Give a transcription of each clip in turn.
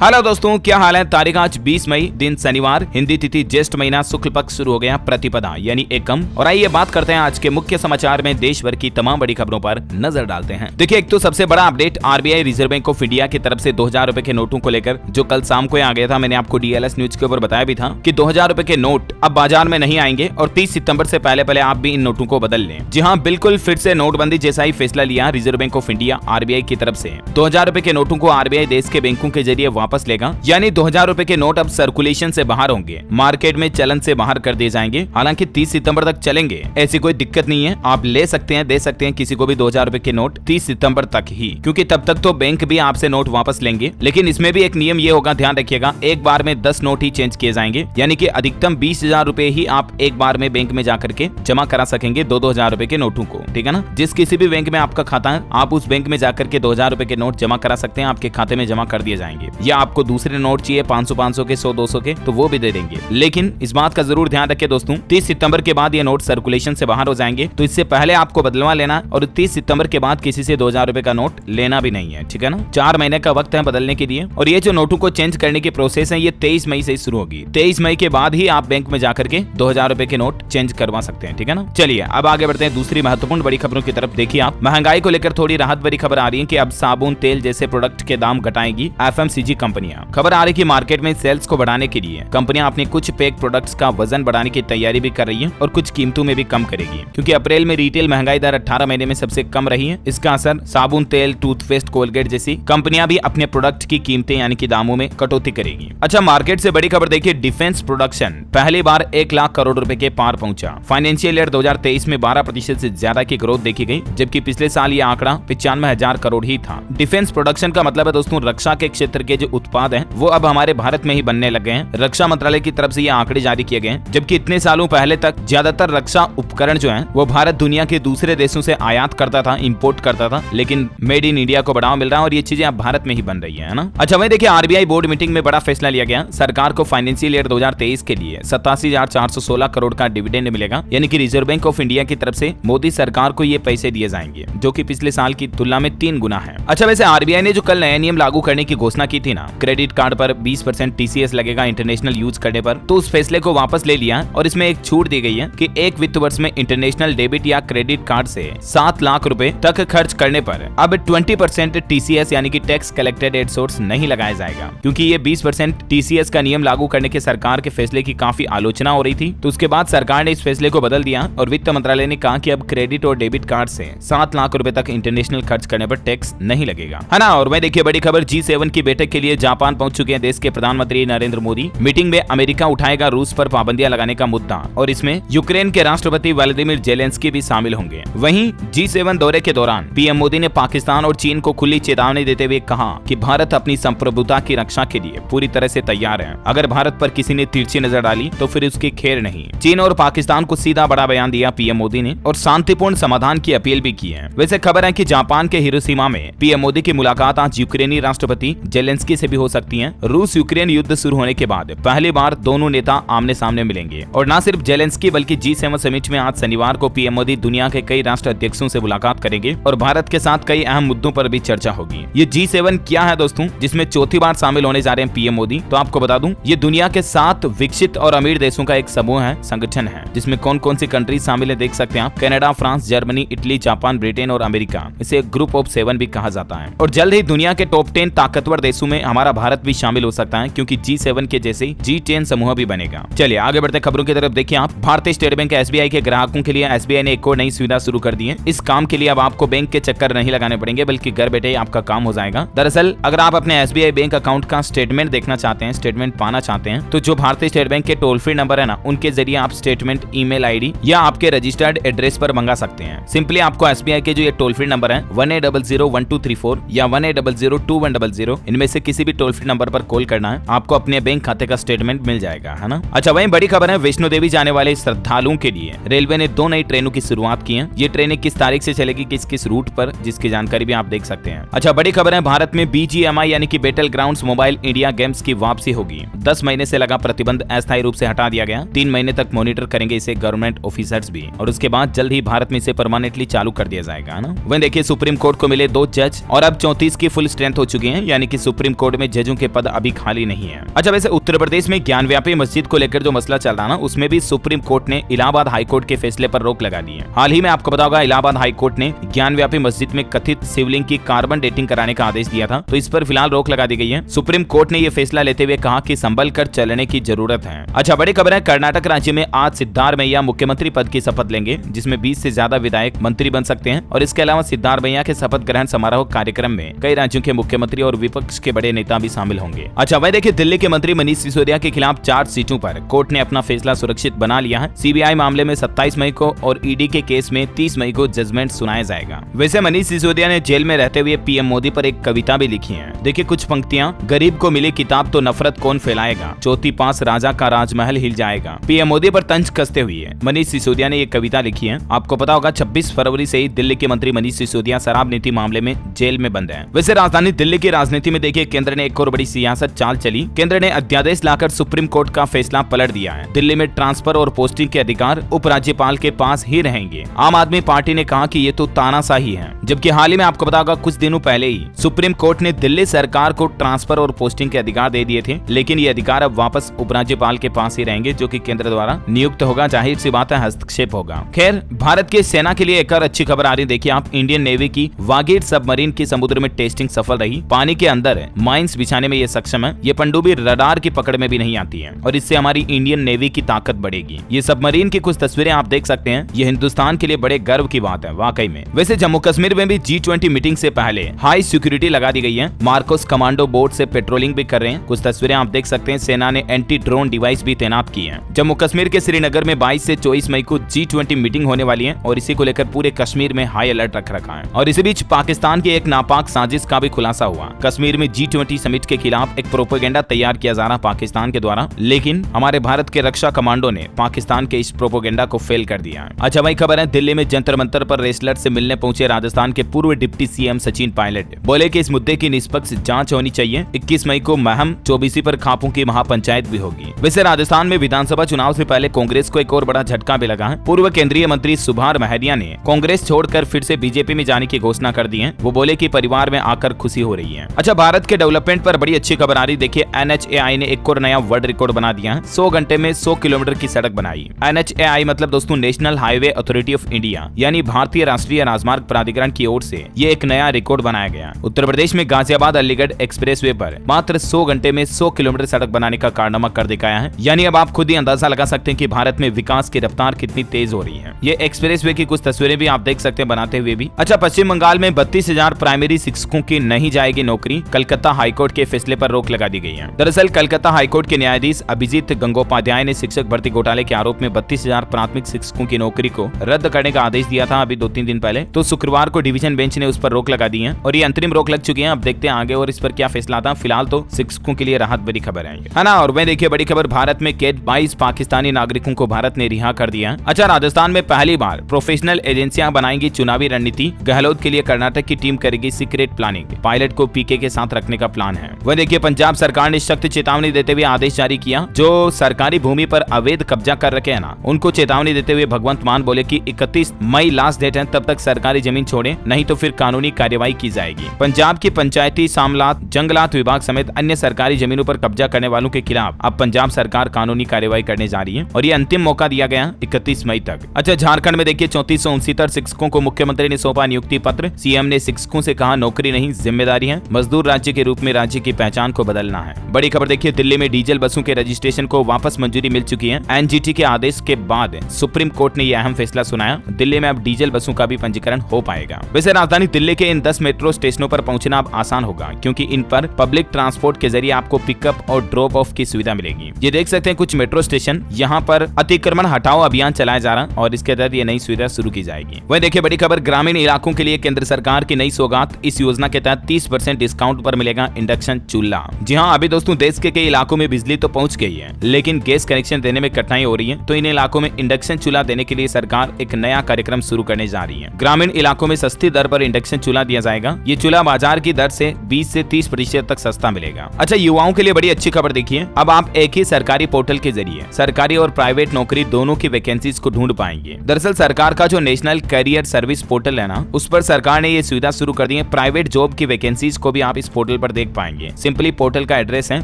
Hello दोस्तों, क्या हाल है। तारीख आज 20 मई, दिन शनिवार, हिंदी तिथि ज्येष्ठ महीना, शुक्ल पक्ष शुरू हो गया, प्रतिपदा यानी एकम। और आइए बात करते हैं आज के मुख्य समाचार में देश भर की तमाम बड़ी खबरों पर नजर डालते हैं। देखिए, एक तो सबसे बड़ा update RBI reserve bank of India की तरफ से 2000 रुपए के नोटों को लेकर, जो कल शाम को आ गया था। मैंने आपको डीएलएस न्यूज के ऊपर बताया भी था कि 2000 रुपए के नोट अब बाजार में नहीं आएंगे और 30 सितंबर से पहले आप भी इन नोटों को बदल लें। जी हाँ, बिल्कुल फिर से नोटबंदी जैसा ही फैसला लिया reserve bank of India RBI की तरफ से। 2000 रुपए के नोटों को आरबीआई देश के बैंकों के जरिए वापस लेगा, यानी 2000 रुपए के नोट अब सर्कुलेशन से बाहर होंगे, मार्केट में चलन से बाहर कर दिए जाएंगे। हालांकि 30 सितंबर तक चलेंगे, ऐसी कोई दिक्कत नहीं है। आप ले सकते हैं, दे सकते हैं किसी को भी 2000 रुपए के नोट 30 सितंबर तक ही, क्योंकि तब तक तो बैंक भी आपसे नोट वापस लेंगे। लेकिन इसमें भी एक नियम ये होगा, ध्यान रखिएगा, एक बार में 10 नोट ही चेंज किए जाएंगे, यानी कि अधिकतम 20,000 रुपए ही आप एक बार में बैंक में जाकर के जमा करा सकेंगे 2-2000 रुपए के नोटों को। ठीक है ना। जिस किसी भी बैंक में आपका खाता है, आप उस बैंक में जाकर के 2000 रुपए के नोट जमा करा सकते हैं, आपके खाते में जमा कर दिए जाएंगे। या आपको दूसरे नोट चाहिए 500 के, 100-200 के, तो वो भी दे देंगे। लेकिन इस बात का जरूर ध्यान रखें दोस्तों, 30 सितंबर के बाद ये नोट सर्कुलेशन से बाहर हो जाएंगे, तो इससे पहले आपको बदलवा लेना और 30 सितंबर के बाद किसी से 2000 रुपए का नोट लेना भी नहीं है। ठीक है ना। 4 महीने का वक्त है बदलने के लिए। और ये जो नोटों को चेंज करने की प्रोसेस है, ये 23 मई से शुरू होगी। 23 मई के बाद ही आप बैंक में जाकर के 2000 रुपए के नोट चेंज करवा सकते हैं। ठीक है ना। चलिए अब आगे बढ़ते हैं दूसरी महत्वपूर्ण बड़ी खबरों की तरफ। देखिए, आप महंगाई को लेकर थोड़ी राहत भरी खबर आ रही है कि अब साबुन, तेल जैसे प्रोडक्ट के दाम घटाएगी एफएमसीजी कंपनियां। खबर आ रही है कि मार्केट में सेल्स को बढ़ाने के लिए कंपनियां अपने कुछ पैक प्रोडक्ट्स का वजन बढ़ाने की तैयारी भी कर रही है और कुछ कीमतों में भी कम करेगी, क्योंकि अप्रैल में रिटेल महंगाई दर 18 महीने में सबसे कम रही है। इसका असर साबुन, तेल, टूथपेस्ट, कोलगेट जैसी कंपनियां भी अपने प्रोडक्ट की कीमतें यानी कि दामों में कटौती करेगी। अच्छा, मार्केट से बड़ी खबर देखिए, डिफेंस प्रोडक्शन पहली बार 1 लाख करोड़ रुपए के पार पहुंचा। फाइनेंशियल ईयर 2023 में 12% से ज्यादा की ग्रोथ देखी गई, जबकि पिछले साल ये आंकड़ा 95,000 करोड़ ही था। डिफेंस प्रोडक्शन का मतलब है दोस्तों, रक्षा के क्षेत्र के जो उत्पाद हैं वो अब हमारे भारत में ही बनने लग गए हैं। रक्षा मंत्रालय की तरफ से ये आंकड़े जारी किए गए हैं, जबकि इतने सालों पहले तक ज्यादातर रक्षा उपकरण जो हैं वो भारत दुनिया के दूसरे देशों से आयात करता था, इंपोर्ट करता था। लेकिन मेड इन इंडिया को बढ़ावा मिल रहा है और ये चीजें अब भारत में ही बन रही है ना। अच्छा, वही देखिए, आरबीआई बोर्ड मीटिंग में बड़ा फैसला लिया गया। सरकार को फाइनेंशियल ईयर 2023 के लिए 87,416 करोड़ का डिविडेंड मिलेगा, यानी कि रिजर्व बैंक ऑफ इंडिया की तरफ से मोदी सरकार को ये पैसे दिए जाएंगे, जो कि पिछले साल की तुलना में 3 गुना है। अच्छा, वैसे आरबीआई ने जो कल नया नियम लागू करने की घोषणा की थी ना, क्रेडिट कार्ड पर 20% टीसीएस लगेगा इंटरनेशनल यूज करने पर, तो उस फैसले को वापस ले लिया और इसमें एक छूट दी गई है कि एक वित्त वर्ष में इंटरनेशनल डेबिट या क्रेडिट कार्ड से 7 लाख रुपए तक खर्च करने पर अब 20% टीसीएस यानी कि टैक्स कलेक्टेड एट सोर्स नहीं लगाया जाएगा, क्योंकि ये 20% टीसीएस का नियम लागू करने के सरकार के फैसले की काफी आलोचना हो रही थी। तो उसके बाद सरकार ने इस फैसले को बदल दिया और वित्त मंत्रालय ने कहा कि अब क्रेडिट और डेबिट कार्ड से 7 लाख रुपए तक इंटरनेशनल खर्च करने पर टैक्स नहीं लगेगा, है ना। और वह देखिए, बड़ी खबर, G7 की बैठक के लिए जापान पहुंच चुके हैं देश के प्रधानमंत्री नरेंद्र मोदी। मीटिंग में अमेरिका उठाएगा रूस पर पाबंदियां लगाने का मुद्दा और इसमें यूक्रेन के राष्ट्रपति व्लादिमीर जेलेंस्की भी शामिल होंगे। वहीं G7 दौरे के दौरान पीएम मोदी ने पाकिस्तान और चीन को खुली चेतावनी देते हुए कहा कि भारत अपनी संप्रभुता की रक्षा के लिए पूरी तरह से तैयार है। अगर भारत पर किसी ने तिरछी नजर डाली तो फिर उसकी खैर नहीं। चीन और पाकिस्तान को सीधा बड़ा बयान दिया पीएम मोदी ने और शांतिपूर्ण समाधान की अपील भी की है। वैसे खबर है कि जापान के हिरोशिमा में पीएम मोदी की मुलाकात आज यूक्रेनी राष्ट्रपति जेलेंस्की से भी हो सकती है। रूस यूक्रेन युद्ध शुरू होने के बाद पहली बार दोनों नेता आमने सामने मिलेंगे। और न सिर्फ जेलेंस्की बल्कि G7 समिट में आज शनिवार को पीएम मोदी दुनिया के कई राष्ट्र अध्यक्षों से मुलाकात करेंगे और भारत के साथ कई अहम मुद्दों पर भी चर्चा होगी। ये G7 क्या है दोस्तों, जिसमें चौथी बार शामिल होने जा रहे हैं पीएम मोदी। तो आपको बता दूं, ये दुनिया के 7 विकसित और अमीर देशों का एक समूह है, संगठन है, जिसमें कौन कौन सी कंट्रीज शामिल है देख सकते हैं आप। Canada, France, Germany, Italy, Japan, Britain और अमेरिका। इसे ग्रुप ऑफ 7 भी कहा जाता है। और जल्द ही दुनिया के टॉप 10 ताकतवर देशों में हमारा भारत भी शामिल हो सकता है, क्योंकि G7 के जैसे G10 समूह भी बनेगा। चलिए आगे बढ़ते खबरों की तरफ। देखिए, आप भारतीय स्टेट बैंक एसबीआई के ग्राहकों के लिए एसबीआई ने एक और नई सुविधा शुरू कर दी है। इस काम के लिए अब आपको बैंक के चक्कर नहीं लगाने पड़ेंगे, बल्कि घर बैठे आपका काम हो जाएगा। दरअसल अगर आप अपने एसबीआई बैंक अकाउंट का स्टेटमेंट देखना चाहते हैं, स्टेटमेंट पाना चाहते हैं, तो जो भारतीय स्टेट बैंक के टोल फ्री नंबर है ना, उनके जरिए आप स्टेटमेंट ईमेल आईडी या आपके रजिस्टर्ड एड्रेस पर मंगा सकते हैं। सिंपली आपको एसबीआई के जो ये टोल फ्री नंबर है 18001234 या 18002100, इनमें से किसी भी टोल फ्री नंबर पर कॉल करना है, आपको अपने बैंक खाते का स्टेटमेंट मिल जाएगा, है ना। अच्छा, वहीं बड़ी खबर है, वैष्णो देवी जाने वाले श्रद्धालुओं के लिए रेलवे ने 2 नई ट्रेनों की शुरुआत की है। ये ट्रेनें किस तारीख से चलेगी, किस किस रूट पर, जिसकी जानकारी भी आप देख सकते हैं। अच्छा, बड़ी खबर है, भारत में BGMI यानी कि battle grounds mobile India games की वापसी होगी। 10 महीने से लगा प्रतिबंध अस्थायी रूप से हटा दिया गया। 3 महीने तक मॉनिटर करेंगे इसे गवर्नमेंट ऑफिसर्स भी, और उसके बाद जल्द ही भारत में इसे परमानेंटली चालू कर दिया जाएगा, है ना। वहीं देखिए, सुप्रीम कोर्ट को मिले 2 जज और अब 34 की फुल स्ट्रेंथ हो चुकी है, यानी कि सुप्रीम कोर्ट कोर्ट में जजों के पद अभी खाली नहीं है। अच्छा, वैसे उत्तर प्रदेश में ज्ञानव्यापी मस्जिद को लेकर जो मसला चल रहा ना, उसमें भी सुप्रीम कोर्ट ने इलाहाबाद हाई कोर्ट के फैसले पर रोक लगा दी है। हाल ही में आपको पता होगा, इलाहाबाद हाई कोर्ट ने ज्ञानव्यापी मस्जिद में कथित शिवलिंग की कार्बन डेटिंग कराने का आदेश दिया था, तो इस पर फिलहाल रोक लगा दी गई है। सुप्रीम कोर्ट ने यह फैसला लेते हुए कहा कि संभल कर चलने की जरूरत है। अच्छा, बड़ी खबर है, कर्नाटक राज्य में आज सिद्धारमैया मुख्यमंत्री पद की शपथ लेंगे, जिसमें 20 से ज्यादा विधायक मंत्री बन सकते हैं। और इसके अलावा सिद्धारमैया के शपथ ग्रहण समारोह कार्यक्रम में कई राज्यों के मुख्यमंत्री और विपक्ष के बड़े नेता भी शामिल होंगे। अच्छा, वह देखिए, दिल्ली के मंत्री मनीष सिसोदिया के खिलाफ 4 सीटों पर कोर्ट ने अपना फैसला सुरक्षित बना लिया है। सीबीआई मामले में 27 मई को और ईडी के केस में 30 मई को जजमेंट सुनाया जाएगा। वैसे मनीष सिसोदिया ने जेल में रहते हुए पीएम मोदी पर एक कविता भी लिखी है। देखिए कुछ पंक्तियां, गरीब को मिली किताब तो नफरत कौन फैलाएगा, चौथी पास राजा का राजमहल हिल जाएगा। पीएम मोदी पर तंज कसते हुए मनीष सिसोदिया ने ये कविता लिखी है। आपको पता होगा 26 फरवरी से ही दिल्ली के मंत्री मनीष सिसोदिया शराब नीति मामले में जेल में बंद है। वैसे राजधानी दिल्ली की राजनीति में देखिए केंद्र ने एक और बड़ी सियासत चाल चली। केंद्र ने अध्यादेश लाकर सुप्रीम कोर्ट का फैसला पलट दिया है। दिल्ली में ट्रांसफर और पोस्टिंग के अधिकार उपराज्यपाल के पास ही रहेंगे। आम आदमी पार्टी ने कहा कि ये तो तानाशाही है, जबकि हाल ही में आपको पता होगा कुछ दिनों पहले ही सुप्रीम कोर्ट ने दिल्ली सरकार को ट्रांसफर और पोस्टिंग के अधिकार दे दिए थे, लेकिन ये अधिकार अब वापस उपराज्यपाल के पास ही रहेंगे, जो कि केंद्र द्वारा नियुक्त होगा। जाहिर सी बात है हस्तक्षेप होगा। खैर, भारत की सेना के लिए एक और अच्छी खबर आ रही है। देखिए आप, इंडियन नेवी की वागीर सबमरीन की समुद्र में टेस्टिंग सफल रही। पानी के अंदर माइंस बिछाने में ये सक्षम है। ये पनडुब्बी रडार की पकड़ में भी नहीं आती है और इससे हमारी इंडियन नेवी की ताकत बढ़ेगी। ये सबमरीन की कुछ तस्वीरें आप देख सकते हैं। ये हिंदुस्तान के लिए बड़े गर्व की बात है वाकई में। वैसे जम्मू कश्मीर में भी G20 मीटिंग से पहले हाई सिक्योरिटी लगा दी गई है। मार्कोस कमांडो बोट से पेट्रोलिंग भी कर रहे हैं। कुछ तस्वीरें आप देख सकते हैं। सेना ने एंटी ड्रोन डिवाइस भी तैनात की है। जम्मू कश्मीर के श्रीनगर में 22 से 24 मई को G20 मीटिंग होने वाली है और इसी को लेकर पूरे कश्मीर में हाई अलर्ट रख रखा है। और इसी बीच पाकिस्तान की एक नापाक साजिश का भी खुलासा हुआ। कश्मीर में G20 समिट के खिलाफ एक प्रोपेगेंडा तैयार किया जा रहा पाकिस्तान के द्वारा, लेकिन हमारे भारत के रक्षा कमांडो ने पाकिस्तान के इस प्रोपेगेंडा को फेल कर दिया। अच्छा भाई, खबर है दिल्ली में जंतर मंतर पर रेसलर से मिलने पहुंचे राजस्थान के पूर्व डिप्टी सीएम सचिन पायलट। बोले कि इस मुद्दे की निष्पक्ष जांच होनी चाहिए। 21 मई को महम चौबीसी पर खापों की महापंचायत भी होगी। वैसे राजस्थान में विधानसभा चुनाव से पहले कांग्रेस को एक और बड़ा झटका भी लगा है। पूर्व केंद्रीय मंत्री सुभाष महरिया ने कांग्रेस छोड़कर फिर से बीजेपी में जाने की घोषणा कर दी है। वो बोले कि परिवार में आकर खुशी हो रही है। अच्छा, भारत के डेवलपमेंट पर बड़ी अच्छी खबर आ रही। देखिए NHAI ने एक और नया वर्ल्ड रिकॉर्ड बना दिया है। 100 घंटे में 100 किलोमीटर की सड़क बनाई। NHAI मतलब दोस्तों national highway authority of India, यानी भारतीय राष्ट्रीय राजमार्ग प्राधिकरण की ओर से ये एक नया रिकॉर्ड बनाया गया। उत्तर प्रदेश में गाजियाबाद अलीगढ़ एक्सप्रेसवे पर मात्र 100 घंटे में 100 किलोमीटर सड़क बनाने का कारनामा कर दिखाया है। यानी अब आप खुद ही अंदाजा लगा सकते हैं कि भारत में विकास की रफ्तार कितनी तेज हो रही है। ये एक्सप्रेसवे की कुछ तस्वीरें भी आप देख सकते हैं बनाते हुए भी। अच्छा, पश्चिम बंगाल में 32,000 प्राइमरी शिक्षकों की नहीं जाएगी नौकरी। कलकत्ता हाईकोर्ट के फैसले पर रोक लगा दी गई है। दरअसल कलकत्ता हाईकोर्ट के न्यायाधीश अभिजीत गंगोपाध्याय ने शिक्षक भर्ती घोटाले के आरोप में 32,000 प्राथमिक शिक्षकों की नौकरी को रद्द करने का आदेश दिया था अभी 2-3 दिन पहले। तो शुक्रवार को डिवीजन बेंच ने उस पर रोक लगा दी है और ये अंतरिम रोक लग चुकी है। अब देखते हैं आगे और इस पर क्या फैसला आता है। फिलहाल तो शिक्षकों के लिए राहत बड़ी खबर है ना। और वह देखिए बड़ी खबर, भारत में कैद 22 पाकिस्तानी नागरिकों को भारत ने रिहा कर दिया। अच्छा, राजस्थान में पहली बार प्रोफेशनल एजेंसियां बनाएंगी चुनावी रणनीति। गहलोत के लिए कर्नाटक की टीम करेगी सीक्रेट प्लानिंग। पायलट को पीके के साथ रखने का प्लान है। वह देखिए पंजाब सरकार ने सख्त चेतावनी देते हुए आदेश जारी किया। जो सरकारी भूमि पर अवैध कब्जा कर रखे हैं ना, उनको चेतावनी देते हुए भगवंत मान बोले कि 31 मई लास्ट डेट है, तब तक सरकारी जमीन छोड़े, नहीं तो फिर कानूनी कार्यवाही की जाएगी। पंजाब की पंचायती सामलात जंगलात विभाग समेत अन्य सरकारी जमीनों पर कब्जा करने वालों के खिलाफ अब पंजाब सरकार कानूनी कार्यवाही करने जा रही है और ये अंतिम मौका दिया गया 31 मई तक। अच्छा, झारखंड में देखिए 3469 शिक्षकों को मुख्यमंत्री ने सौंपा नियुक्ति पत्र। सीएम ने शिक्षकों से कहा नौकरी नहीं जिम्मेदारी है। मजदूर राज्य के रूप में राज्य की पहचान को बदलना है। बड़ी खबर देखिए, दिल्ली में डीजल बसों के रजिस्ट्रेशन को वापस मंजूरी मिल चुकी है। एनजीटी के आदेश के बाद सुप्रीम कोर्ट ने यह अहम फैसला सुनाया। दिल्ली में अब डीजल बसों का भी पंजीकरण हो पाएगा। वैसे राजधानी दिल्ली के इन 10 मेट्रो स्टेशनों पर पहुंचना अब आसान होगा, क्योंकि इन पर पब्लिक ट्रांसपोर्ट के जरिए आपको पिकअप और ड्रॉप ऑफ की सुविधा मिलेगी। ये देख सकते हैं कुछ मेट्रो स्टेशन, यहाँ पर अतिक्रमण हटाओ अभियान चलाया जा रहा और इसके तहत ये नई सुविधा शुरू की जाएगी। वह देखिए बड़ी खबर, ग्रामीण इलाकों के लिए केंद्र सरकार की नई सौगात। इस योजना के तहत 30% डिस्काउंट पर मिलेगा इंडक्शन चूल्हा। जी हाँ, अभी दोस्तों देश के कई इलाकों में बिजली तो पहुंच गई है, लेकिन गैस कनेक्शन देने में कठिनाई हो रही है। तो इन इलाकों में इंडक्शन चूल्हा देने के लिए सरकार एक नया कार्यक्रम शुरू करने जा रही है। ग्रामीण इलाकों में सस्ती दर पर इंडक्शन चूल्हा दिया जाएगा। ये चूल्हा बाजार की दर से 20 से 30% तक सस्ता मिलेगा। अच्छा, युवाओं के लिए बड़ी अच्छी खबर देखिए, अब आप एक ही सरकारी पोर्टल के जरिए सरकारी और प्राइवेट नौकरी दोनों की वैकेंसीज को ढूंढ पाएंगे। दरअसल सरकार का जो नेशनल करियर सर्विस पोर्टल है ना, उस पर सरकार ने ये सुविधा शुरू कर दी है। प्राइवेट जॉब की वैकेंसीज को भी आप इस पोर्टल पर देख पाएंगे। सिंपली पोर्टल का एड्रेस है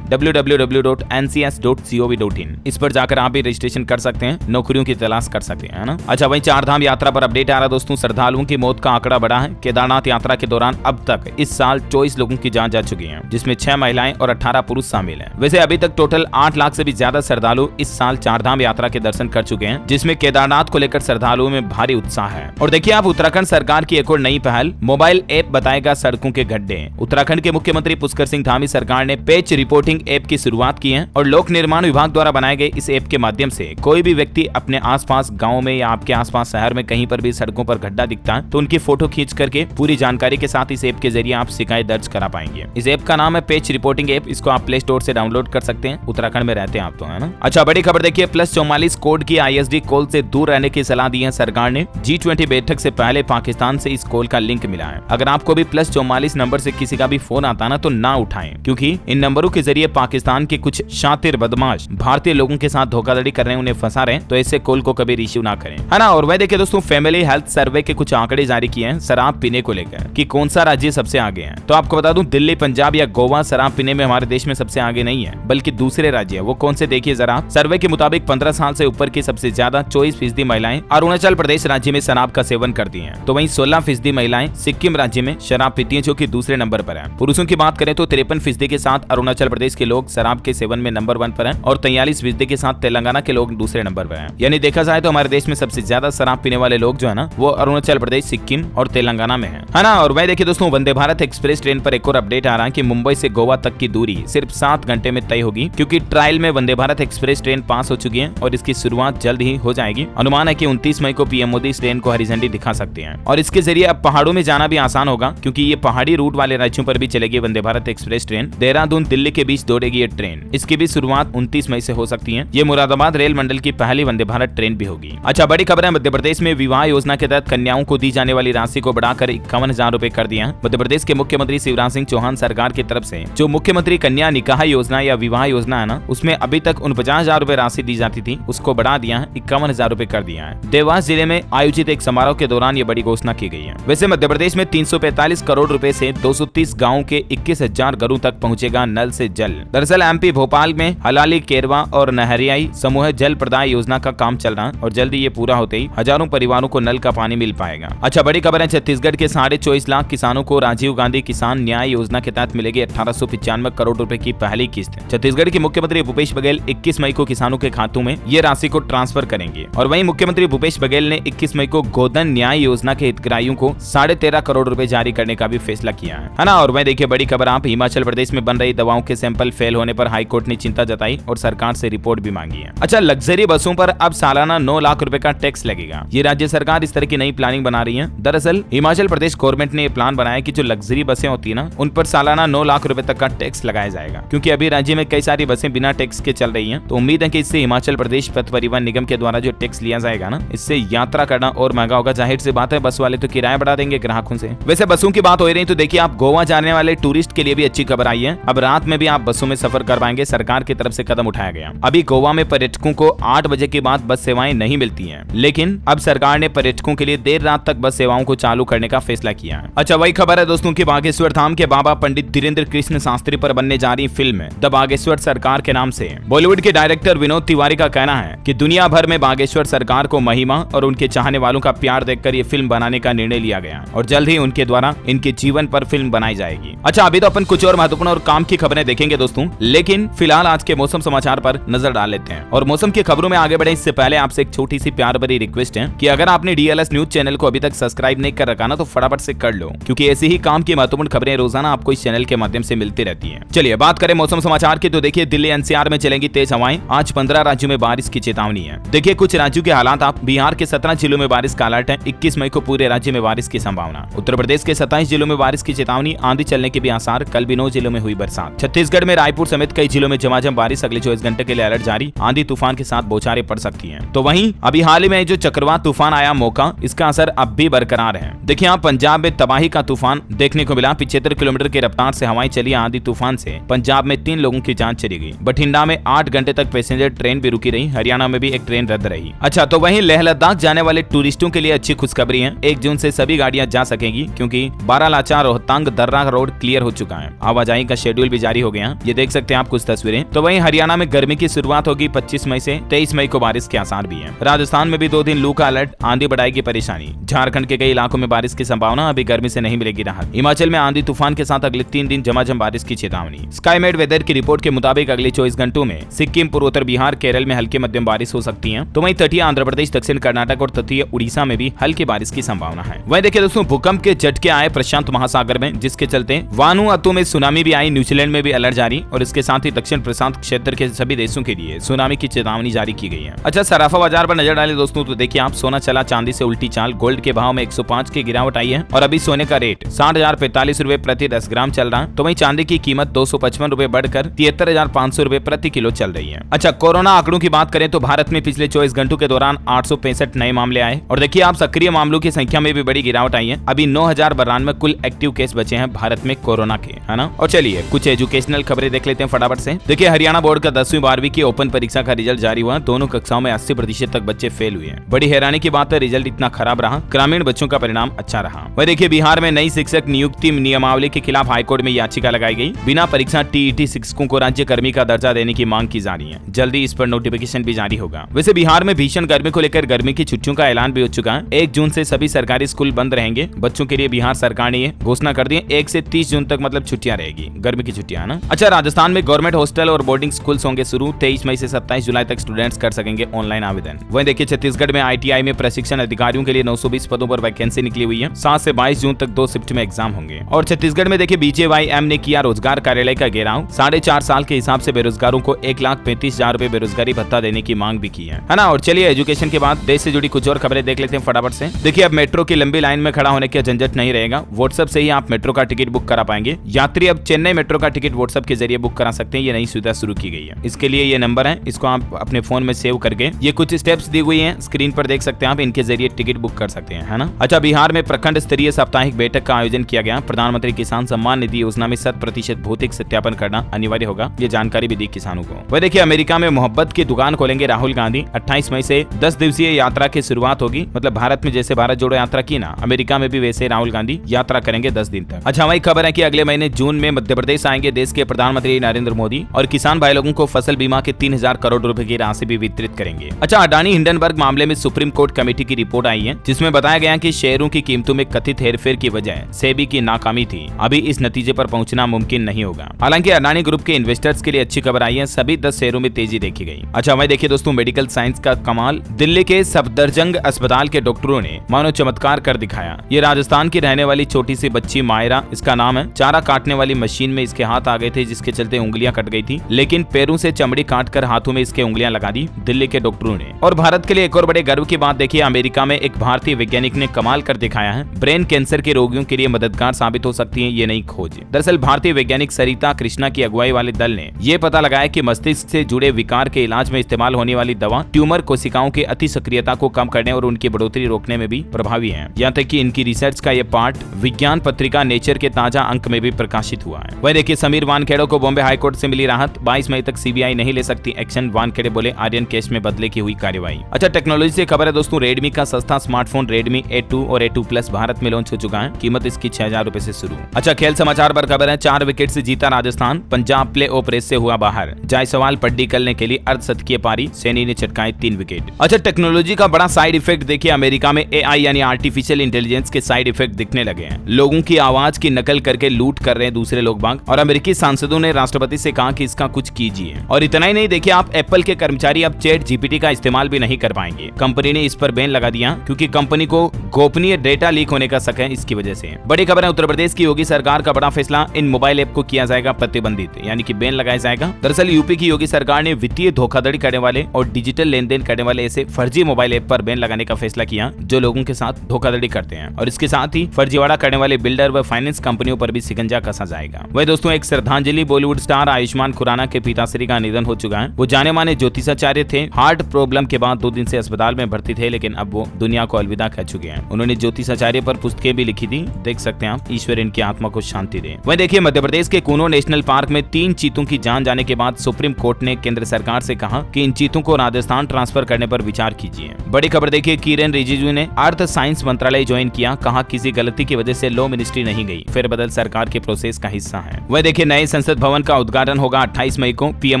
www.ncs.gov.in। इस पर जाकर आप भी रजिस्ट्रेशन कर सकते हैं, नौकरियों की तलाश कर सकते हैं, है ना। अच्छा वहीं चारधाम यात्रा पर अपडेट आ रहा दोस्तों। श्रद्धालुओं की मौत का आंकड़ा बढ़ा है। केदारनाथ यात्रा के दौरान अब तक इस साल 24 लोगों की जान जा चुकी है, जिसमें 6 महिलाएं और 18 पुरुष शामिल हैं। वैसे अभी तक टोटल 8 लाख से भी ज्यादा श्रद्धालु इस साल चारधाम यात्रा के दर्शन कर चुके हैं, जिसमें केदारनाथ को लेकर श्रद्धालुओं में भारी उत्साह है। और देखिए आप उत्तराखंड सरकार की एक और नई पहल, मोबाइल ऐप बताएगा सड़कों के गड्ढे। उत्तराखंड के मुख्यमंत्री पुष्कर सिंह धामी सरकार ने पेच रिपोर्टिंग ऐप की शुरुआत की है और लोक निर्माण विभाग द्वारा बनाए गए इस ऐप के माध्यम से कोई भी व्यक्ति अपने आसपास गांव में या आपके आसपास शहर में कहीं पर भी सड़कों पर गड्ढा दिखता है तो उनकी फोटो खींच करके पूरी जानकारी के साथ इस ऐप के जरिए आप शिकायत दर्ज करा पाएंगे। इस ऐप का नाम है पेच रिपोर्टिंग ऐप। इसको आप प्ले स्टोर से डाउनलोड कर सकते हैं। उत्तराखंड में रहते हैं आप तो, है ना। अच्छा बड़ी खबर देखिए, +44 कोड की ISD कॉल से दूर रहने की सलाह दी है सरकार ने। G20 बैठक से पहले पाकिस्तान से इस कॉल का लिंक मिला है। अगर आपको भी +44 नंबर से किसी का भी फोन आता ना तो ना उठाएं, क्योंकि इन नंबरों के जरिए पाकिस्तान के कुछ शातिर बदमाश भारतीय लोगों के साथ धोखाधड़ी कर रहे हैं, उन्हें फंसा रहे हैं, तो ऐसे कॉल को कभी रिसीव ना करें, है ना। और वह देखिए दोस्तों, फैमिली हेल्थ सर्वे के कुछ आंकड़े जारी किए हैं शराब पीने को लेकर कि कौन सा राज्य सबसे आगे है। तो आपको बता दूं, दिल्ली, पंजाब या गोवा शराब पीने में हमारे देश में सबसे आगे नहीं है, बल्कि दूसरे राज्य है। वो कौन से देखिए जरा। सर्वे के मुताबिक 15 साल से ऊपर की सबसे ज्यादा 24% महिलाएं अरुणाचल प्रदेश राज्य में शराब का सेवन करती हैं। तो वहीं 16% महिलाएं सिक्किम राज्य में शराब पीती हैं, जो कि दूसरे नंबर पर है। पुरुषों की बात करें तो 53% के साथ अरुणाचल प्रदेश के लोग शराब के सेवन में नंबर 1 पर हैं और 43% के साथ तेलंगाना के लोग दूसरे नंबर पर हैं। यानी देखा जाए तो हमारे देश में सबसे ज्यादा शराब पीने वाले लोग जो है ना, वो अरुणाचल प्रदेश, सिक्किम और तेलंगाना में है ना। और वह देखिए दोस्तों, वंदे भारत एक्सप्रेस ट्रेन पर एक और अपडेट आ रहा है कि मुंबई से गोवा तक की दूरी सिर्फ 7 घंटे में तय होगी, क्योंकि ट्रायल में वंदे भारत एक्सप्रेस ट्रेन पास हो चुकी है और इसकी शुरुआत जल्द ही हो जाएगी। अनुमान है कि 29 मई को पीएम मोदी इस ट्रेन को हरी झंडी दिखा सकते हैं और इसके जरिए अब पहाड़ों में जाना भी आसान होगा, क्योंकि ये पहाड़ी रूट वाले राज्यों पर भी चलेगी वंदे भारत एक्सप्रेस ट्रेन। देहरादून दिल्ली के बीच दौड़ेगी ये ट्रेन। इसकी भी शुरुआत 29 मई से हो सकती है। ये मुरादाबाद रेल मंडल की पहली वंदे भारत ट्रेन भी होगी। अच्छा बड़ी खबर है, मध्य प्रदेश में विवाह योजना के तहत कन्याओं को दी जाने वाली राशि को बढ़ाकर 51,000 रुपए कर दिया है। मध्य प्रदेश के मुख्यमंत्री शिवराज सिंह चौहान सरकार की तरफ से जो मुख्यमंत्री कन्या निकाह योजना या विवाह योजना है ना, उसमें अभी तक 49,000 रुपए राशि दी जाती थी, उसको बढ़ा दिया है, 51,000 रुपए कर दिया है। देवास जिले में आयोजित एक समारोह के दौरान ये बड़ी घोषणा की गई है। वैसे मध्य प्रदेश में 345 करोड़ रुपए से 230 गाँव के 21,000 घरों तक पहुँचेगा नल से जल। दरअसल MP भोपाल में हलाली, केरवा और नहरियाई समूह जल प्रदाय योजना का काम चल रहा है और जल्दी ये पूरा होते ही हजारों परिवारों को नल का पानी मिल पाएगा। अच्छा बड़ी खबर है, छत्तीसगढ़ के 24.5 लाख किसानों को राजीव गांधी किसान न्याय योजना के तहत मिलेगी 1895 करोड़ रुपए की पहली किस्त। छत्तीसगढ़ के मुख्यमंत्री भूपेश बघेल 21 मई को किसानों के खातों में ये राशि को ट्रांसफर करेंगे। और वहीं मुख्यमंत्री भूपेश बघेल ने 21 मई को गोधन न्याय योजना के हितग्राहियों को 13.5 करोड़ रुपए जारी करने का भी फैसला किया है ना। और वहीं देखिए बड़ी खबर, आप हिमाचल प्रदेश में बन रही दवाओं के सैंपल फेल होने पर हाईकोर्ट ने चिंता जताई और सरकार से रिपोर्ट भी मांगी है। अच्छा, लग्जरी बसों पर अब सालाना 9 लाख रुपए का टैक्स लगेगा। ये राज्य सरकार इस तरह की नई प्लानिंग बना रही है। दरअसल हिमाचल प्रदेश गवर्नमेंट ने प्लान बनाया कि जो लग्जरी बसें होती है ना, उन पर सालाना 9 लाख रुपए तक का टैक्स लगाया जाएगा, क्योंकि अभी राज्य में कई सारी बसें बिना टैक्स के चल रही हैं। तो उम्मीद है कि इससे हिमाचल प्रदेश पथ परिवहन निगम के द्वारा जो टैक्स लिया जाएगा ना, इससे यात्रा करना और महंगा होगा। जाहिर सी बात है, बस वाले तो किराया बढ़ा देंगे ग्राहकों से। वैसे बसों की बात हो रही तो देखिए, आप गोवा जाने वाले टूरिस्ट के लिए भी अच्छी खबर आई है। अब रात में भी आप बसों में सफर कर पाएंगे। सरकार की तरफ से कदम उठाया गया। अभी गोवा में पर्यटकों को 8 बजे के बाद बस सेवाएं नहीं मिलती हैं, लेकिन अब सरकार ने पर्यटकों के लिए देर रात तक बस सेवाओं को चालू करने का फैसला किया है। अच्छा वही खबर है दोस्तों की बागेश्वर धाम के बाबा पंडित धीरेन्द्र कृष्ण शास्त्री पर बनने जा रही फिल्म द बागेश्वर सरकार के नाम से बॉलीवुड के डायरेक्टर विनोद तिवारी का कहना है कि दुनिया भर में बागेश्वर सरकार को महिमा और उनके चाहने वालों का प्यार देखकर ये फिल्म बनाने का निर्णय लिया गया और जल्द ही उनके द्वारा इनके जीवन पर फिल्म बनाई जाएगी। अच्छा अभी तो अपन कुछ और महत्वपूर्ण और काम की खबरें देखेंगे दोस्तों, लेकिन फिलहाल आज के मौसम समाचार पर नजर डाल लेते हैं। और मौसम की खबरों में आगे बढ़े इससे पहले आपसे एक छोटी सी प्यार भरी रिक्वेस्ट है कि अगर आपने DLS न्यूज चैनल को अभी तक सब्सक्राइब नहीं कर रखा ना, तो फटाफट से कर लो, क्योंकि ऐसी ही काम की महत्वपूर्ण खबरें रोजाना आपको इस चैनल के माध्यम से मिलती रहती है। चलिए बात करें मौसम समाचार की, तो देखिए दिल्ली NCR में चलेंगी तेज हवाएं। आज 15 राज्यों में बारिश की चेतावनी है। देखिए कुछ राज्यों के हालात, आप बिहार के 17 जिलों में बारिश का अलर्ट है। 21 मई को पूरे राज्य में बारिश की संभावना। उत्तर प्रदेश के 27 जिलों में बारिश की चेतावनी, आंधी चलने के भी आसार। कल भी 9 जिलों में हुई बरसात। छत्तीसगढ़ में रायपुर समेत कई जिलों में झमाझम बारिश, अगले 24 घंटे के लिए अलर्ट जारी। आंधी तूफान के साथ बौछारें पड़ सकती हैं। तो वहीं अभी हाल ही में जो चक्रवात तूफान आया मौका, इसका असर अब भी बरकरार है। देखिए यहाँ पंजाब में तबाही का तूफान देखने को मिला। 75 किलोमीटर की रफ्तार से हवाएं चली आंधी तूफान से पंजाब में 3 लोगों की जान चली गई। बठिंडा में 8 घंटे तक पैसेंजर ट्रेन भी रुकी रही। हरियाणा में भी एक ट्रेन रद्द रही। अच्छा तो वहीं लेह लद्दाख जाने वाले टूरिस्टों के लिए अच्छी खुशखबरी है। 1 जून से सभी गाड़ियां जा सकेंगी, क्योंकि बारालाचा रोहतांग दर्रा रोड क्लियर हो चुकी चुका है। आवाजाही का शेड्यूल भी जारी हो गया, ये देख सकते हैं आप कुछ तस्वीरें। तो वहीं हरियाणा में गर्मी की शुरुआत होगी 25 मई से, 23 मई को बारिश के आसार भी है। राजस्थान में भी 2 दिन लू का अलर्ट, आंधी बढ़ाएगी परेशानी। झारखंड के कई इलाकों में बारिश की संभावना, अभी गर्मी से नहीं मिलेगी राहत। हिमाचल में आंधी तूफान के साथ अगले 3 दिन झमाझम बारिश की चेतावनी। स्काईमेट वेदर की रिपोर्ट के मुताबिक अगले 24 घंटों में सिक्किम, पूर्वोत्तर बिहार, केरल में हल्की मध्यम बारिश हो सकती है। तो वहीं तटीय आंध्र प्रदेश, दक्षिण कर्नाटक और तटीय उड़ीसा में भी हल्की बारिश की संभावना है। वहीं देखिए दोस्तों, भूकंप के झटके आए प्रशांत महासागर में, जिसके चलते वानुअतु में सुनामी भी आई। न्यूजीलैंड में भी अलर्ट जारी, और इसके साथ ही दक्षिण प्रशांत क्षेत्र के सभी देशों के लिए सुनामी की चेतावनी जारी की गई है। अच्छा, सराफा बाजार पर नजर डालें दोस्तों तो देखिए आप, सोना चला चांदी से उल्टी चाल। गोल्ड के भाव में 105 की गिरावट आई है और अभी सोने का रेट 60,045 रुपए प्रति 10 ग्राम चल रहा है। तो वहीं चांदी की कीमत 255 रुपए बढ़कर 73,500 रुपए प्रति किलो चल रही है। अच्छा, कोरोना आंकड़ों की बात करें तो भारत में पिछले 24 घंटों के दौरान 865 नए मामले आए, और देखिए आप, सक्रिय मामलों की संख्या में भी बड़ी गिरावट आई है। अभी 9,092 कुल एक्टिव केस बचे हैं भारत में कोरोना के, है ना। और चलिए कुछ एजुकेशनल खबरें देख लेते हैं फटाफट से। देखिए, हरियाणा बोर्ड का 10वीं 12वीं की ओपन परीक्षा का रिजल्ट जारी हुआ। दोनों कक्षाओं में 80% तक बच्चे फेल हुए हैं। बड़ी हैरानी की बात है, रिजल्ट इतना खराब रहा, ग्रामीण बच्चों का परिणाम अच्छा रहा। वही देखिए, बिहार में नई शिक्षक नियुक्ति नियमावली के खिलाफ हाईकोर्ट में याचिका लगाई गई। बिना परीक्षा टीईटी शिक्षकों को राज्य कर्मी का दर्जा देने की मांग की जा रही है। जल्दी इस पर नोटिफिकेशन भी जारी होगा। वैसे बिहार में भीषण गर्मी को लेकर गर्मी की छुट्टियों का ऐलान भी हो चुका है। 1 जून से सभी सरकारी स्कूल बंद रहेंगे। बच्चों के लिए बिहार सरकार ने घोषणा कर दी है, 1 से 30 जून तक मतलब छुट्टियां रहेगी, गर्मी की छुट्टियां ना। अच्छा, राजस्थान में गवर्नमेंट हॉस्टल और बोर्डिंग स्कूल होंगे शुरू। 23 मई से 27 जुलाई तक स्टूडेंट्स कर सकेंगे ऑनलाइन आवेदन। वहीं देखिए, छत्तीसगढ़ में ITI में प्रशिक्षण अधिकारियों के लिए 920 पदों पर वैकेंसी निकली हुई है। 7 से 22 जून तक 2 शिफ्ट में एग्जाम होंगे। और छत्तीसगढ़ में देखिए, BJYM ने किया रोजगार कार्यालय का घेराव। 4.5 साल के हिसाब से बेरोजगारों को 1,35,000 रुपए बेरोजगारी भत्ता देने की मांग भी की है ना। और चलिए एजुकेशन के बाद देश से जुड़ी कुछ और खबरें देख लेते हैं फटाफट से। देखिए, अब मेट्रो की लंबी लाइन में खड़ा होने का झंझट नहीं रहेगा। व्हाट्सएप से ही आप मेट्रो का टिकट बुक करा पाएंगे। यात्री अब चेन्नई मेट्रो का टिकट व्हाट्सएप के जरिए बुक करा सकते हैं। ये नई सुविधा शुरू की गई है। इसके लिए ये नंबर है, इसको आप अपने फोन में सेव करके, ये कुछ स्टेप्स दी हुई हैं, स्क्रीन पर देख सकते हैं आप, इनके जरिए टिकट बुक कर सकते हैं, है ना। अच्छा, बिहार में प्रखंड स्तरीय साप्ताहिक बैठक का आयोजन किया गया। प्रधानमंत्री किसान सम्मान निधि योजना में 100% भौतिक सत्यापन करना अनिवार्य होगा, ये जानकारी भी दी किसानों को। वह देखिए, अमेरिका में मोहब्बत की दुकान खोलेंगे राहुल गांधी। 28 मई से 10 दिवसीय यात्रा की शुरुआत होगी। मतलब भारत में जैसे भारत जोड़ो यात्रा की ना, अमेरिका में भी वैसे राहुल गांधी यात्रा करेंगे 10 दिन तक। अच्छा, वही खबर है कि अगले महीने जून में मध्य प्रदेश आएंगे देश के प्रधानमंत्री नरेंद्र मोदी, और किसान भाई लोगों को फसल बीमा के 3,000 करोड़ रुपए की राशि भी वितरित करेंगे। अच्छा, अडानी हिंडनबर्ग मामले में सुप्रीम कोर्ट कमेटी की रिपोर्ट आई है, जिसमें बताया गया कि शेयरों की कीमतों में कथित हेरफेर की वजह सेबी की नाकामी थी। अभी इस नतीजे पर पहुंचना मुमकिन नहीं होगा। हालांकि अडानी ग्रुप के इन्वेस्टर्स के लिए अच्छी खबर आई है, सभी 10 शेयरों में तेजी देखी गई। अच्छा, वही देखिए दोस्तों, मेडिकल साइंस का कमाल। दिल्ली के सफदरजंग अस्पताल के डॉक्टरों ने मानो चमत्कार कर दिखाया। ये राजस्थान की रहने वाली छोटी सी बच्ची मायरा, इसका नाम है, चारा काटने वाली मशीन में इसके हाथ आ गए थे, जिसके चलते उंगलियां कट गई थी, लेकिन पैरों से चमड़ी काटकर हाथों में इसके उंगलियां लगा दी दिल्ली के डॉक्टरों ने। और भारत के लिए एक और बड़े गर्व की बात देखिए, अमेरिका में एक भारतीय वैज्ञानिक ने कमाल कर दिखाया है। ब्रेन कैंसर के रोगियों के लिए मददगार साबित हो सकती है ये नई खोज। दरअसल भारतीय वैज्ञानिक सरिता कृष्णा की अगुवाई वाले दल ने यह पता लगाया कि मस्तिष्क से जुड़े विकार के इलाज में इस्तेमाल होने वाली दवा ट्यूमर कोशिकाओं की अति सक्रियता को कम करने और उनकी बढ़ोतरी रोकने में भी प्रभावी है। यहाँ तक कि इनकी रिसर्च का यह पार्ट विज्ञान पत्रिका नेचर के ताजा अंक में भी प्रकाशित हुआ है। वह देखिए, समीर वानखेड़े को बॉम्बे हाईकोर्ट से मिली राहत। 22 मई तक सीबीआई नहीं ले सकती एक्शन, वानखेड़े बोले आर्यन केस में बदले की हुई कार्यवाही। अच्छा, टेक्नोलॉजी से खबर है दोस्तों, रेडमी का सस्ता स्मार्टफोन रेडमी A2 और A2 Plus भारत में लॉन्च हो चुका है। कीमत इसकी 6,000 रुपए से शुरू। अच्छा, खेल समाचार पर खबर है, 4 विकेट से जीता Rajasthan, Punjab play off race से हुआ बाहर। जायसवाल पड्डीकल ने खेली अर्धशतकीय पारी, सैनी ने चटकाए 3 विकेट। अच्छा, टेक्नोलॉजी का बड़ा साइड इफेक्ट देखिए, अमेरिका में AI यानी आर्टिफिशियल इंटेलिजेंस के साइड इफेक्ट दिखने लगे हैं। लोगों की आवाज की नकल करके लूट कर रहे हैं दूसरे लोग बाग, और अमेरिकी सांसदों ने राष्ट्रपति से कहा कि इसका कुछ कीजिए। और इतना ही नहीं, देखिए आप, एप्पल के कर्मचारी अब चैट GPT का इस्तेमाल भी नहीं कर पाएंगे। कंपनी ने इस पर बैन लगा दिया क्योंकि कंपनी को गोपनीय डेटा लीक होने का शक है इसकी वजह से। बड़ी खबर है, उत्तर प्रदेश की योगी सरकार का बड़ा फैसला, इन मोबाइल ऐप को किया जाएगा प्रतिबंधित, यानी कि बैन लगाया जाएगा। दरअसल यूपी की योगी सरकार ने वित्तीय धोखाधड़ी करने वाले और डिजिटल लेन देन करने वाले ऐसे फर्जी मोबाइल ऐप पर बैन लगाने का फैसला किया जो लोगों के साथ धोखाधड़ी करते हैं, और इसके साथ ही फर्जीवाड़ा करने वाले बिल्डर व फाइनेंस कंपनियों पर भी शिकंजा कसा जाएगा। वही दोस्तों, एक श्रद्धांजलि, बॉलीवुड स्टार आयुष्मान खुराना के पिताश्री का निधन हो चुका है। वो जाने माने ज्योतिषाचार्य थे। हार्ट प्रॉब्लम के बाद 2 दिन से अस्पताल में भर्ती थे, लेकिन अब वो दुनिया को अलविदा कह चुके हैं। उन्होंने ज्योतिषाचार्य पर पुस्तकें भी लिखी थी, देख सकते हैं आप। ईश्वर इनकी आत्मा को शांति दे। वहीं देखिए, मध्य प्रदेश के कूनो नेशनल पार्क में 3 चीतों की जान जाने के बाद सुप्रीम कोर्ट ने केंद्र सरकार से कहा कि इन चीतों को राजस्थान ट्रांसफर करने पर विचार कीजिए। बड़ी खबर देखिए, किरेन रिजिजू ने अर्थ साइंस मंत्रालय ज्वाइन किया, कहा किसी गलती की वजह से लॉ मिनिस्ट्री नहीं गई, फेरबदल सरकार विस्तार के प्रोसेस का हिस्सा है। वह देखिए नए संसद भवन का उद्घाटन होगा 28 मई को। पीएम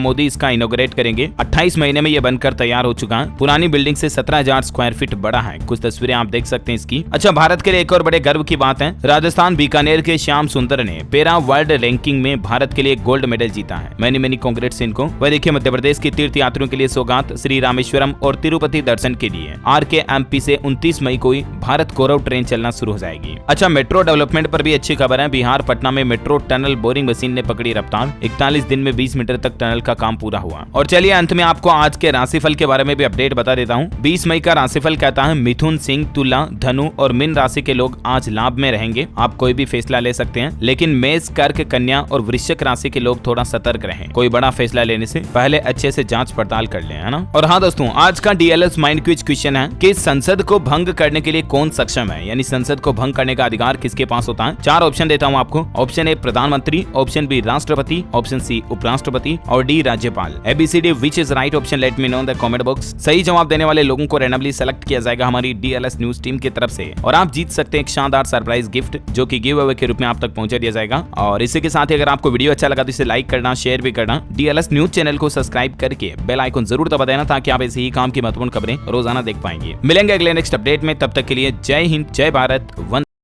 मोदी इसका इनॉग्रेट करेंगे। 28 महीने में ये बनकर तैयार हो चुका है। पुरानी बिल्डिंग से 17,000 स्क्वायर फीट बड़ा है। कुछ तस्वीरें आप देख सकते हैं इसकी। अच्छा, भारत के लिए एक और बड़े गर्व की बात है, राजस्थान बीकानेर के श्याम सुंदर ने पैरा वर्ल्ड रैंकिंग में भारत के लिए गोल्ड मेडल जीता है। मैनी कांग्रेट्स इनको। वह देखिए मध्य प्रदेश के तीर्थ यात्रियों के लिए सौगात, श्री रामेश्वरम और तिरुपति दर्शन के लिए RKMP से 29 मई को ही भारत गौरव ट्रेन चलना शुरू हो जाएगी। अच्छा, मेट्रो डेवलपमेंट पर भी अच्छी खबर है। बिहार पटना में मेट्रो टनल बोरिंग मशीन ने पकड़ी रफ्तार। 41 दिन में 20 मीटर तक टनल का काम पूरा हुआ। और चलिए अंत में आपको आज के राशिफल के बारे में भी अपडेट बता देता हूँ। 20 मई का राशिफल कहता है मिथुन, सिंह, तुला, धनु और मीन राशि के लोग आज लाभ में रहेंगे। आप कोई भी फैसला ले सकते हैं, लेकिन मेष, कर्क, कन्या और वृश्चिक राशि के लोग थोड़ा सतर्क रहें। कोई बड़ा फैसला लेने से पहले अच्छे से जांच पड़ताल कर लें, है ना। और हाँ दोस्तों, आज का DLS माइंड क्विज क्वेश्चन है कि संसद को भंग करने के लिए कौन सक्षम है, यानी संसद को भंग करने का अधिकार किसके पास होता है। 4 ऑप्शन देता हूँ आपको। ऑप्शन ए प्रधानमंत्री, ऑप्शन बी राष्ट्रपति, ऑप्शन सी उपराष्ट्रपति और डी राज्यपाल। ABCD which is right option, let me know in the comment box. सही जवाब देने वाले लोगों को रैंडमली सेलेक्ट किया जाएगा हमारी DLS न्यूज टीम की तरफ से, और आप जीत सकते हैं एक शानदार सरप्राइज गिफ्ट जो कि गिव अवे के रूप में आप तक पहुंचा दिया जाएगा। और इसी के साथ ही अगर आपको वीडियो अच्छा लगा तो इसे लाइक करना, शेयर भी करना, DLS न्यूज चैनल को सब्सक्राइब करके बेल आइकन जरूर दबा देना ताकि आप ऐसे ही काम की महत्वपूर्ण खबरें रोजाना देख पाएंगे। मिलेंगे अगले नेक्स्ट अपडेट में, तब तक के लिए जय हिंद, जय भारत, वंदे